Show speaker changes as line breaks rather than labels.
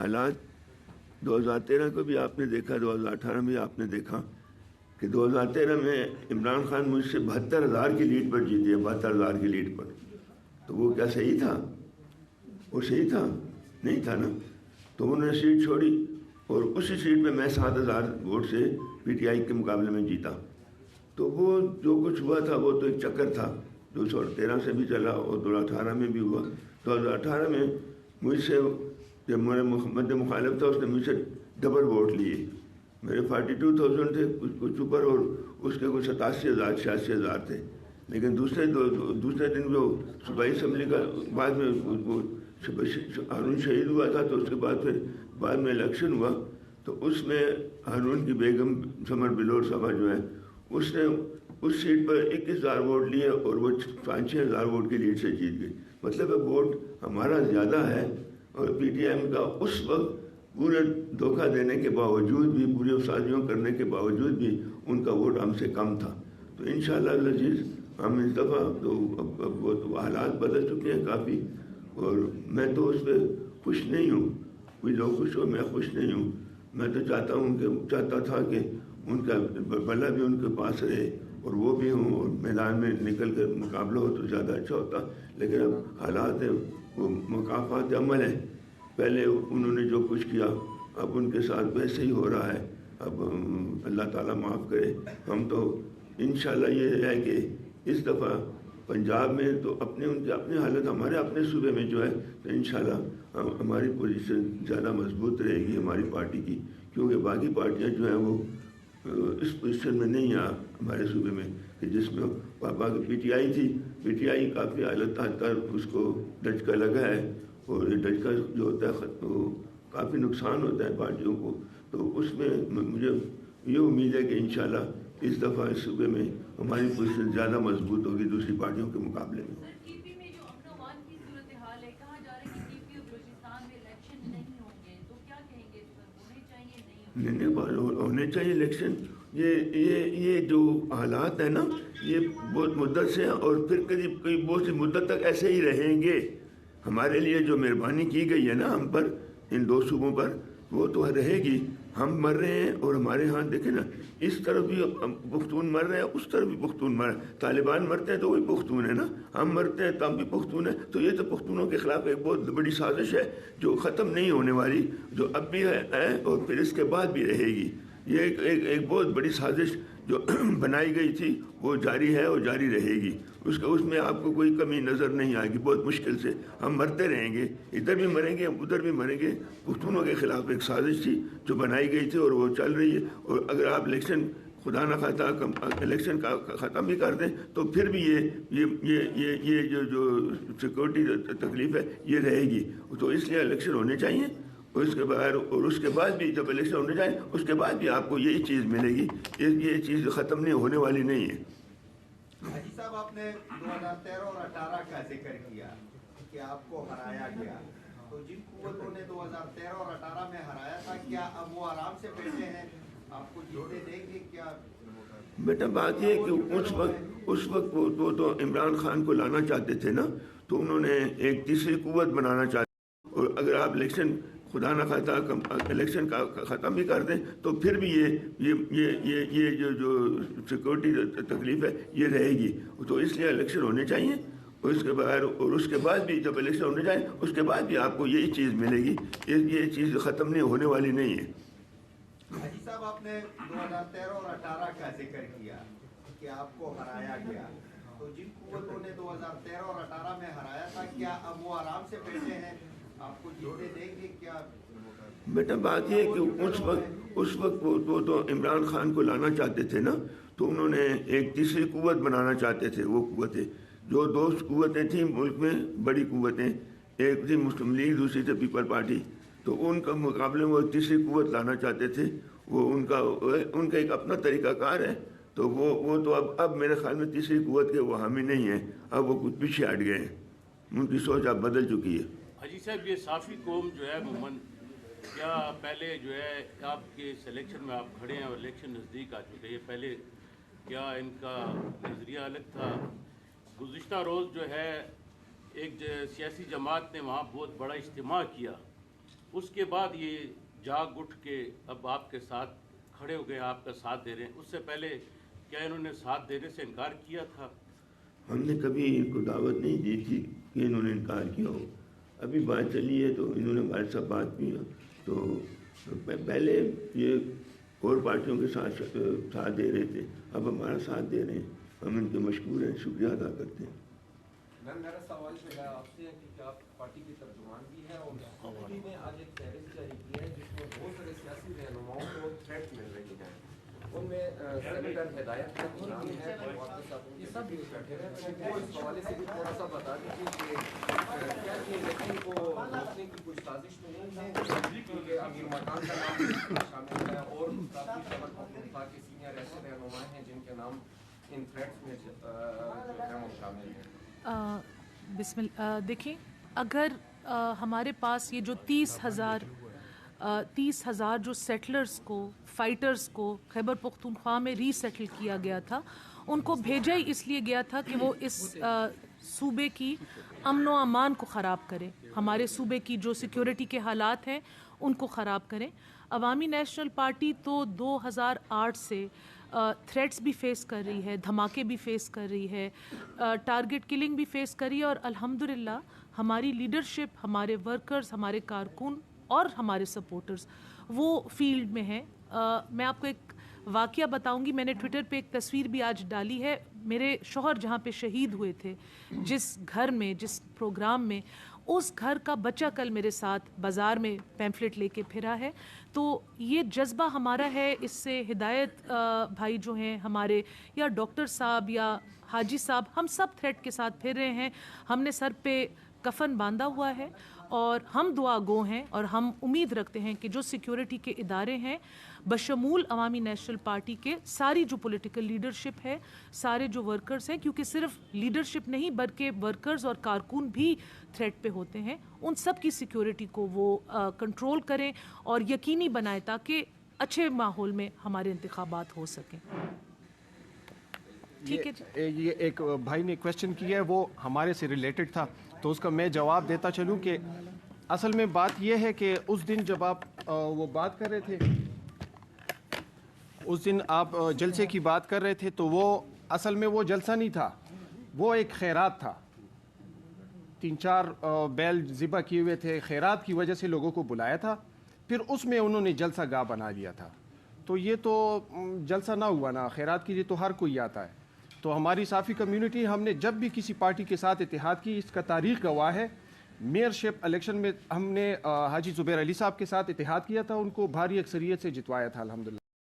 हालात 2013 को भी आपने देखा, 2018 में आप ने देखा कि 2013 में इमरान खान मुझसे 72,000 की लीड पर जीते हैं, 72,000 की लीड पर। तो वो क्या सही था? वो सही था? नहीं था ना। तो उन्होंने सीट छोड़ी और उसी सीट पे मैं 7,000 वोट से पीटीआई के मुकाबले में जीता। तो वो जो कुछ हुआ था वो तो एक चक्कर था, 2013 से भी चला और 2018 में भी हुआ। 2018 में मुझसे जब मेरे मध्य मुखालिफ था उसने मुझसे डबल वोट लिए। मेरे 42,000 थे कुछ ऊपर और उसके कुछ 87,000 86,000 थे। लेकिन दूसरे दिन जो सूबाई असम्बली का बाद में वो हारून शहीद हुआ था, तो उसके बाद में इलेक्शन हुआ। तो उसमें हारून की बेगम समर बिलोर साहबा जो है उसने उस सीट पर 21,000 वोट लिए और वो 5-6 हज़ार वोट की लीड से जीत गई। मतलब वोट हमारा ज़्यादा है और पीटीएम का उस वक्त पूरे धोखा देने के बावजूद भी, पूरी अफसादियों करने के बावजूद भी उनका वोट हमसे कम था। तो इंशाअल्लाह अज़ीज़ हम इस दफ़ा तो अब वो तो हालात बदल चुके हैं काफ़ी, और मैं तो उस पर खुश नहीं हूँ। कोई लोग खुश हो, मैं खुश नहीं हूँ। मैं तो चाहता था कि उनका भला भी उनके पास रहे और वो भी हों और मैदान में निकल कर मुकाबला हो तो ज़्यादा अच्छा होता। लेकिन अब हालात है, वो मुकाफ़ात अमल है। पहले उन्होंने जो कुछ किया अब उनके साथ वैसे ही हो रहा है। अब अल्लाह ताला माफ़ करे। हम तो इंशाअल्लाह ये है कि इस दफ़ा पंजाब में तो अपनी हालत हमारे अपने सूबे में जो है तो इंशाअल्लाह हमारी पोजीशन ज़्यादा मजबूत रहेगी हमारी पार्टी की, क्योंकि बाकी पार्टियां जो हैं वो इस पोजीशन में नहीं आ हमारे सूबे में कि जिसमें पापा की पीटीआई थी। पीटीआई काफ़ी हालत तक उसको डचका लगा है और ये डचका जो होता है वो काफ़ी नुकसान होता है पार्टियों को। तो उसमें मुझे ये उम्मीद है कि इंशाल्लाह इस दफ़ा इस सूबे में हमारी पोजीशन ज़्यादा मजबूत होगी दूसरी पार्टियों के मुकाबले में।
टीपी में जो अमन-ओ-अमान की सूरत हाल है, कहा जा रहा है कि टीपी और बलूचिस्तान में इलेक्शन नहीं होंगे, तो क्या कहेंगे इस पर? होने चाहिए नहीं
होने चाहिए इलेक्शन। ये जो हालात है ना, ये बहुत मुद्दत से हैं और फिर कई बहुत सी मुद्दत तक ऐसे ही रहेंगे। हमारे लिए जो मेहरबानी की गई है ना हम पर, इन दो सूबों पर, वो तो रहेगी। हम मर रहे हैं और हमारे यहाँ देखें ना, इस तरफ भी पुख्तून मर रहे हैं, उस तरफ भी पुख्तून मर रहे हैं। तालिबान मरते हैं तो वही पुख्तून है ना, हम मरते हैं तब भी पुख्तून है। तो ये तो पुख्तूनों के खिलाफ एक बहुत बड़ी साजिश है जो ख़त्म नहीं होने वाली, जो अब भी है और फिर इसके बाद भी रहेगी। ये एक बहुत बड़ी साजिश जो बनाई गई थी वो जारी है और जारी रहेगी। उसमें आपको कोई कमी नज़र नहीं आएगी। बहुत मुश्किल से हम मरते रहेंगे, इधर भी मरेंगे उधर भी मरेंगे। पुख्तूनों के ख़िलाफ़ एक साजिश थी जो बनाई गई थी और वो चल रही है। और अगर आप इलेक्शन खुदा न खास्ता इलेक्शन का ख़त्म भी कर दें तो फिर भी ये जो सिक्योरिटी तकलीफ़ है ये रहेगी। तो इसलिए इलेक्शन होने चाहिए। उसके बाद भी जब इलेक्शन होने जाए उसके बाद भी आपको यही चीज़ मिलेगी। ये चीज़ ख़त्म नहीं होने वाली नहीं है।
हाजी साहब, आपने 2013 और 18 का जिक्र किया कि आपको हराया गया, तो जिन कुव्वतों ने 2013 और 18 में हराया था, क्या अब वो आराम से बैठे हैं, आपको जीतने देंगे क्या?
बेटा बात ये है कि उस वक्त वो तो इमरान खान को लाना चाहते थे ना, तो उन्होंने एक तीसरी कुव्वत बनाना चाहते। और अगर आप इलेक्शन खुदा न खास्ता इलेक्शन का ख़त्म भी कर दें तो फिर भी ये जो सिक्योरिटी तकलीफ़ है ये रहेगी। तो इसलिए इलेक्शन होने चाहिए। उसके बाद भी जब इलेक्शन होने जाए उसके बाद भी आपको यही चीज़ मिलेगी। ये चीज़ ख़त्म नहीं होने वाली नहीं है।
हाजी साहब, आपने 2013 और 18 का जिक्र किया कि आपको हराया गया, तो जिन कुव्वतों ने 2013 और 18 में हराया था, क्या अब वो आराम से बैठे हैं, आपको जीतने देंगे क्या?
बेटा बात ये है कि उस वक्त वो तो इमरान खान को लाना चाहते थे ना, तो उन्होंने एक तीसरी कुव्वत बनाना चाहते थे। वो कुव्वतें जो दो कुव्वतें थीं मुल्क में, बड़ी कुव्वतें, एक थी मुस्लिम लीग, दूसरी थी पीपल पार्टी। तो उनका मुकाबले में वो तीसरी कुव्वत लाना चाहते थे। वो उनका एक अपना तरीक़ाकार है। तो वो तो अब मेरे ख्याल में तीसरी कुव्वत के वो हामी नहीं है। अब वो कुछ पीछे हट गए हैं, उनकी सोच अब बदल चुकी है।
हाजी साहब, ये साफ़ी कौम जो है मोमन, क्या पहले जो है आपके सिलेक्शन में आप खड़े हैं और इलेक्शन नज़दीक आ चुके हैं, पहले क्या इनका नज़रिया अलग था? गुज़िश्ता रोज़ जो है एक सियासी जमात ने वहाँ बहुत बड़ा इज्तिमा किया उसके बाद ये जाग उठ के अब आपके साथ खड़े हो गए, आपका साथ दे रहे हैं। उससे पहले क्या इन्होंने साथ देने से इनकार किया था?
हमने कभी इनको दावत नहीं दी थी कि इन्होंने इनकार किया हो। अभी बात चली है तो इन्होंने हमारे साथ बात की है, तो पहले ये और पार्टियों के साथ दे रहे थे, अब हमारा साथ दे रहे हैं। हम इनके मशकूर हैं, शुक्रिया अदा करते हैं।
मैम मेरा सवाल जो है आपसे है कि आप पार्टी के तर्जुमान भी हैं और पार्टी ने आज एक फहरिस्त जारी की है जिसमें बहुत सारे सियासी रहनुमाओं को थ्रेट मिल रही हैं। उनमें सेनेटर हिदायत का नाम है और आपके साथ ये सब न्यूज़ बैठे हैं, तो वो इस हवाले से भी थोड़ा सा बता दीजिए कि क्या ये इलेक्शन को रोकने की कोई साजिश तो नहीं है, क्योंकि अमीर मकान का नाम शामिल है और काफ़ी खबर पख्तूनख्वा के सीनियर ऐसे रहनुमा हैं जिनके नाम इन थ्रेट्स में जो है वो शामिल हैं।
देखिए, अगर हमारे पास ये जो 30,000 जो सेटलर्स को, फाइटर्स को खैबर पख्तूनख्वा में रीसेटल किया गया था, उनको भेजा ही इसलिए गया था कि वो इस सूबे की अमन व अमान को ख़राब करें, हमारे सूबे की जो सिक्योरिटी के हालात हैं उनको ख़राब करें। अवामी नेशनल पार्टी तो 2008 से थ्रेट्स भी फेस कर रही है, धमाके भी फेस कर रही है, टारगेट किलिंग भी फेस कर रही है, और अल्हम्दुलिल्लाह हमारी लीडरशिप, हमारे वर्कर्स, हमारे कारकुन और हमारे सपोर्टर्स वो फील्ड में हैं। मैं आपको एक वाक़या बताऊंगी। मैंने ट्विटर पे एक तस्वीर भी आज डाली है। मेरे शौहर जहाँ पे शहीद हुए थे, जिस घर में, जिस प्रोग्राम में, उस घर का बच्चा कल मेरे साथ बाज़ार में पैम्फलेट लेके फिरा है। तो ये जज्बा हमारा है। इससे हिदायत भाई जो हैं हमारे, या डॉक्टर साहब या हाजी साहब, हम सब थ्रेट के साथ फिर रहे हैं। हमने सर पे कफन बांधा हुआ है और हम दुआ गो हैं, और हम उम्मीद रखते हैं कि जो सिक्योरिटी के इदारे हैं बशमूल अवामी नेशनल पार्टी के, सारी जो पॉलिटिकल लीडरशिप है, सारे जो वर्कर्स हैं, क्योंकि सिर्फ लीडरशिप नहीं बल्कि वर्कर्स और कारकुन भी थ्रेट पे होते हैं, उन सब की सिक्योरिटी को वो कंट्रोल करें और यकीनी बनाएं ताकि अच्छे माहौल में हमारे इंतखाबात हो सकें। ठीक है,
ये एक भाई ने क्वेश्चन किया है, वो हमारे से रिलेटेड था, तो उसका मैं जवाब देता चलूं कि असल में बात यह है कि उस दिन जब आप वो बात कर रहे थे, उस दिन आप जलसे की बात कर रहे थे, तो वो असल में वो जलसा नहीं था, वो एक खैरात था। 3-4 बैल ज़िबा किए हुए थे, खैरात की वजह से लोगों को बुलाया था, फिर उसमें उन्होंने जलसा गाह बना लिया था। तो ये तो जलसा ना हुआ ना, खैरात के लिए तो हर कोई आता है। तो हमारी साफ़ी कम्युनिटी, हमने जब भी किसी पार्टी के साथ इत्तेहाद की, इसका तारीख़ गवाह है। मेयरशिप इलेक्शन में हमने हाजी ज़ुबैर अली साहब के साथ इत्तेहाद किया था, उनको भारी अक्सरियत से जितवाया था अल्हम्दुलिल्लाह।